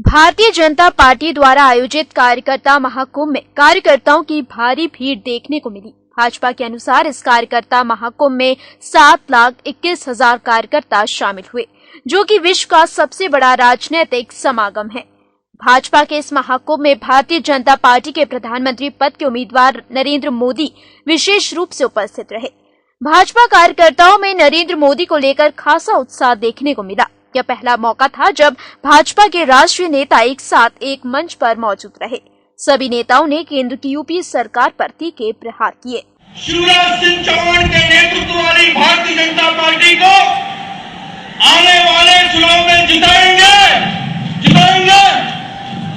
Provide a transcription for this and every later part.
Bharatiya Janata party द्वारा आयोजित कार्यकर्ता महाकुंभ में कार्यकर्ताओं की भारी भीड़ देखने को मिली। भाजपा के अनुसार इस कार्यकर्ता महाकुंभ में 7,21,000 कार्यकर्ता शामिल हुए, जो कि विश्व का सबसे बड़ा राजनीतिक समागम है। भाजपा के इस महाकुंभ में भारतीय जनता पार्टी के प्रधानमंत्री पद के उम्मीदवार नरेंद्र मोदी विशेष रूप से उपस्थित रहे। भाजपा कार्यकर्ताओं में नरेंद्र मोदी को लेकर खासा उत्साह देखने को मिला। यह पहला मौका था जब भाजपा के राष्ट्रीय नेता एक साथ एक मंच पर मौजूद रहे। सभी नेताओं ने केंद्र की यूपीए सरकार पर तीखे प्रहार किए। शिवराज सिंह चौहान के नेतृत्व वाली भारतीय जनता पार्टी को आने वाले चुनाव में जिताएंगे।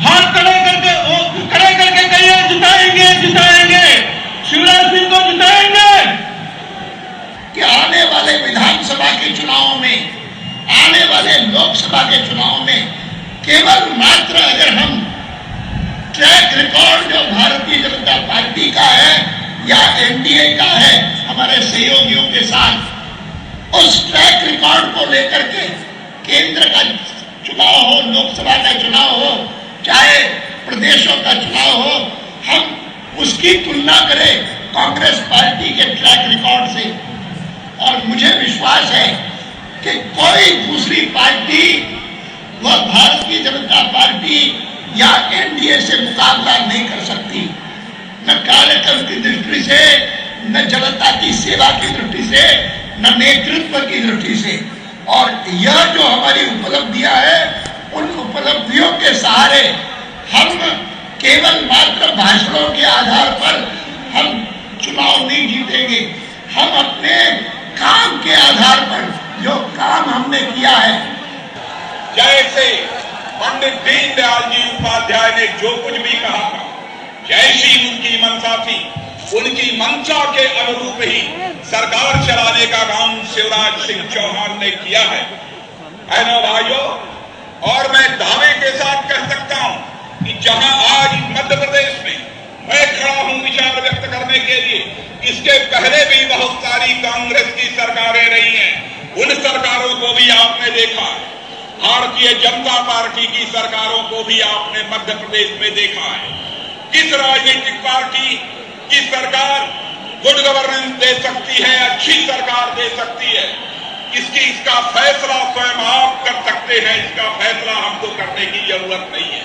हाथ खड़े करके कहिए जिताएंगे। शिवराज सिंह को जिताएंगे। कि आने वाले विधानसभा के चुनाव में, आने वाले लोकसभा के चुनाव में केवल मात्र अगर हम ट्रैक रिकॉर्ड जो भारतीय जनता पार्टी का है या एनडीए का है हमारे सहयोगियों के साथ, उस ट्रैक रिकॉर्ड को लेकर के केंद्र का चुनाव हो, लोकसभा का चुनाव हो, चाहे प्रदेशों का चुनाव हो, हम उसकी तुलना करें कांग्रेस पार्टी के ट्रैक रिकॉर्ड से। और मुझे विश्वास है कि कोई दूसरी पार्टी, वह भारतीय जनता पार्टी या एनडीए से मुकाबला नहीं कर सकती, न कार्यक्रम की दृष्टि से, न जनता की सेवा की दृष्टि से, न नेतृत्व की दृष्टि से। और यह जो हमारी उपलब्धियां है, उन उपलब्धियों के सहारे हम केवल मात्र भाषणों के आधार पर हम चुनाव नहीं जीतेंगे। हम अपने काम के आधार पर, जो काम हमने किया है, जैसे पंडित दीनदयाल जी उपाध्याय ने जो कुछ भी कहा था, जैसी उनकी मंशा थी, उनकी मंशा के अनुरूप ही सरकार चलाने का काम शिवराज सिंह चौहान ने किया है। ना भाइयों, और मैं दावे के साथ कह सकता हूं कि जहां आज मध्य प्रदेश में मैं खड़ा हूं विचार व्यक्त करने के लिए, इसके पहले भी बहुत सारी कांग्रेस की सरकारें रही हैं। उन सरकारों को भी आपने देखा, भारतीय जनता पार्टी की सरकारों को भी आपने मध्य प्रदेश में देखा है। किस राजनीतिक पार्टी की सरकार गुड गवर्नेंस दे सकती है, अच्छी सरकार दे सकती है, इसका फैसला स्वयं आप कर सकते हैं। इसका फैसला हमको करने की जरूरत नहीं है।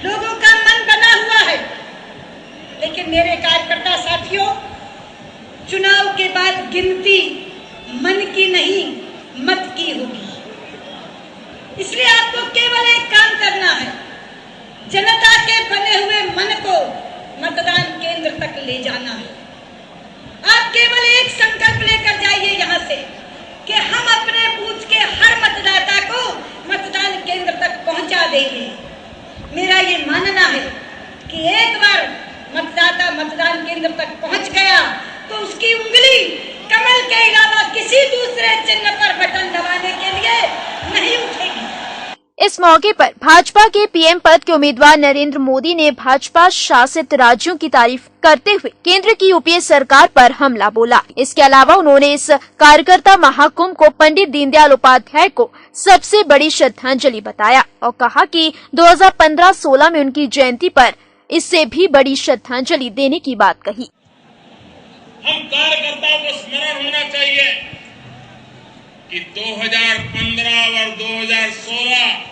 लोगों का मन बना हुआ है, लेकिन मेरे कार्यकर्ता साथियों, चुनाव के बाद गिनती मन की नहीं, मत की होगी। इसलिए आपको केवल एक काम करना है, जनता के बने हुए मन को मतदान केंद्र तक ले जाना है। आप केवल एक संकल्प लेकर जाइए यहाँ से कि हम अपने बूथ के हर मतदाता को मतदान केंद्र तक पहुंचा देंगे। मेरा ये मानना है कि एक बार मतदाता मतदान केंद्र तक पहुंच गया तो उसकी उंगली कमल के अलावा किसी दूसरे चिन्ह पर बटन दबाने के लिए नहीं उठेगी। इस मौके पर भाजपा के पीएम पद के उम्मीदवार नरेंद्र मोदी ने भाजपा शासित राज्यों की तारीफ करते हुए केंद्र की यूपीए सरकार पर हमला बोला। इसके अलावा उन्होंने इस कार्यकर्ता महाकुंभ को पंडित दीनदयाल उपाध्याय को सबसे बड़ी श्रद्धांजलि बताया और कहा कि 2015-16 में उनकी जयंती पर इससे भी बड़ी श्रद्धांजलि देने की बात कही। हम कार्यकर्ताओं को स्मरण होना चाहिए कि 2015 और 2016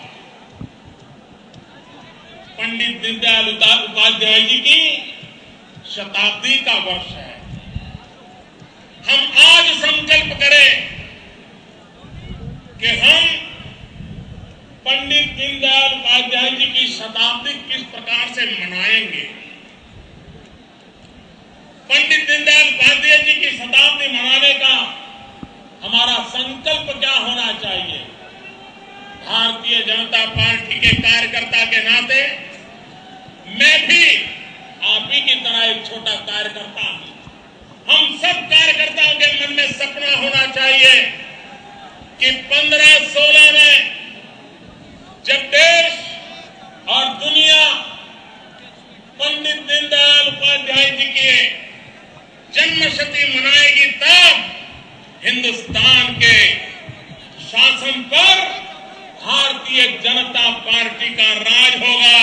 पंडित दीनदयाल उपाध्याय जी की शताब्दी का वर्ष है। हम आज संकल्प करें कि हम पंडित दीनदयाल उपाध्याय जी की शताब्दी किस प्रकार से मनाएंगे। पंडित दीनदयाल उपाध्याय जी की शताब्दी मनाने का हमारा संकल्प क्या होना चाहिए। भारतीय जनता पार्टी के कार्यकर्ता के नाते मैं भी आप ही की तरह एक छोटा कार्यकर्ता हूं। हम सब कार्यकर्ताओं के मन में सपना होना चाहिए कि 15-16 में जब देश और दुनिया पंडित दीनदयाल उपाध्याय जी की जन्मशती मनाएगी, तब हिंदुस्तान के शासन पर भारतीय जनता पार्टी का राज होगा।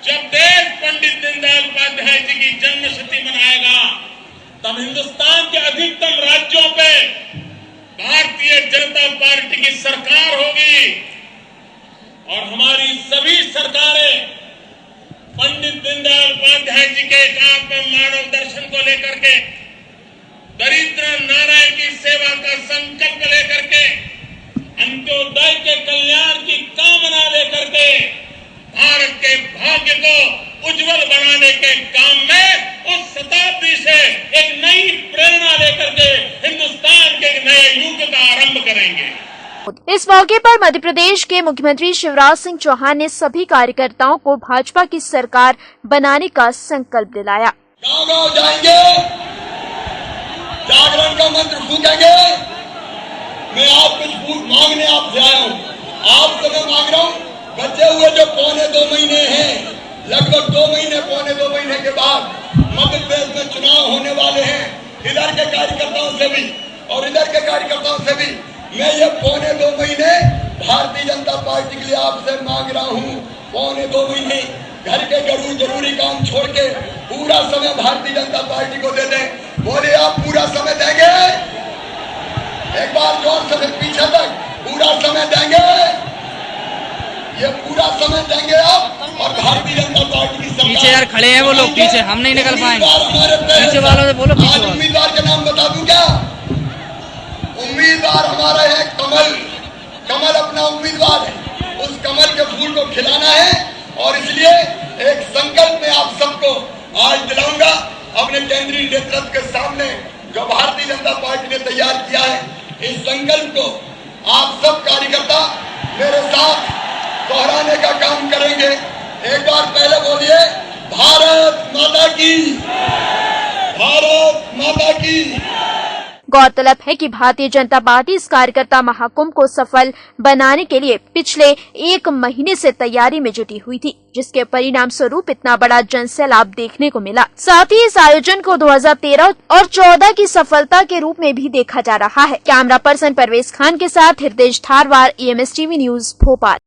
जब देश पंडित दीनदयाल उपाध्याय जी की जन्मशती मनाएगा, तब हिंदुस्तान के अधिकतम राज्यों पे भारतीय जनता पार्टी की सरकार होगी और हमारी सभी सरकारें पंडित दीनदयाल उपाध्याय जी के एकात्म मानव दर्शन को लेकर के, दरिद्र नारायण की सेवा का संकल्प लेकर के, अंत्योदय के कल्याण की कामना लेकर के भारत के भाग्य को उज्जवल बनाने के काम में उस शताब्दी से एक नई प्रेरणा लेकर के हिंदुस्तान के एक नए युग का आरंभ करेंगे। इस मौके पर मध्य प्रदेश के मुख्यमंत्री शिवराज सिंह चौहान ने सभी कार्यकर्ताओं को भाजपा की सरकार बनाने का संकल्प दिलाया। गांव-गांव जाएंगे, जागरण का मंत्र फूकेंगे। मैं आप कुछ मांगने आपसे आया हूँ, आपसे मैं मांग रहा हूँ, बचे हुए जो 2.25 महीने हैं, लगभग 2 महीने, 2.25 महीने के बाद मध्य प्रदेश में चुनाव होने वाले हैं। इधर के कार्यकर्ताओं से भी और इधर के कार्यकर्ताओं से भी मैं ये 2.25 महीने भारतीय जनता पार्टी के लिए आपसे मांग रहा हूँ। 2.25 महीने घर के जरूरी काम छोड़ के पूरा समय भारतीय जनता पार्टी को दे दें। बोले आप पूरा समय देंगे? एक बार जोर से पीछे तक पूरा समय देंगे? ये पूरा समय देंगे आप और भारतीय जनता पार्टी की सरकार। पीछे यार खड़े हैं वो लोग, पीछे हम नहीं निकल पाएंगे। पीछे वालों से बोलो, पीछे वालों। उम्मीदवार का नाम बता दूं क्या? उम्मीदवार हमारा है कमल। कमल अपना उम्मीदवार है, उस कमल के फूल को खिलाना है और इसलिए एक संकल्प में आप सबको आज दिलाऊंगा अपने केंद्रीय नेतृत्व के सामने जो भारतीय जनता पार्टी ने तैयार किया है। इस संकल्प को आप सब कार्यकर्ता मेरे साथ दोहराने का काम करेंगे। एक बार पहले बोलिए, भारत माता की, भारत माता की। गौरतलब है कि भारतीय जनता पार्टी इस कार्यकर्ता महाकुंभ को सफल बनाने के लिए पिछले 1 महीने से तैयारी में जुटी हुई थी, जिसके परिणाम स्वरूप इतना बड़ा जनसैलाब देखने को मिला। साथ ही इस आयोजन को 2013 और 14 की सफलता के रूप में भी देखा जा रहा है। कैमरा पर्सन परवेज खान के साथ हृदय Dharwar, EMS TV news Bhopal.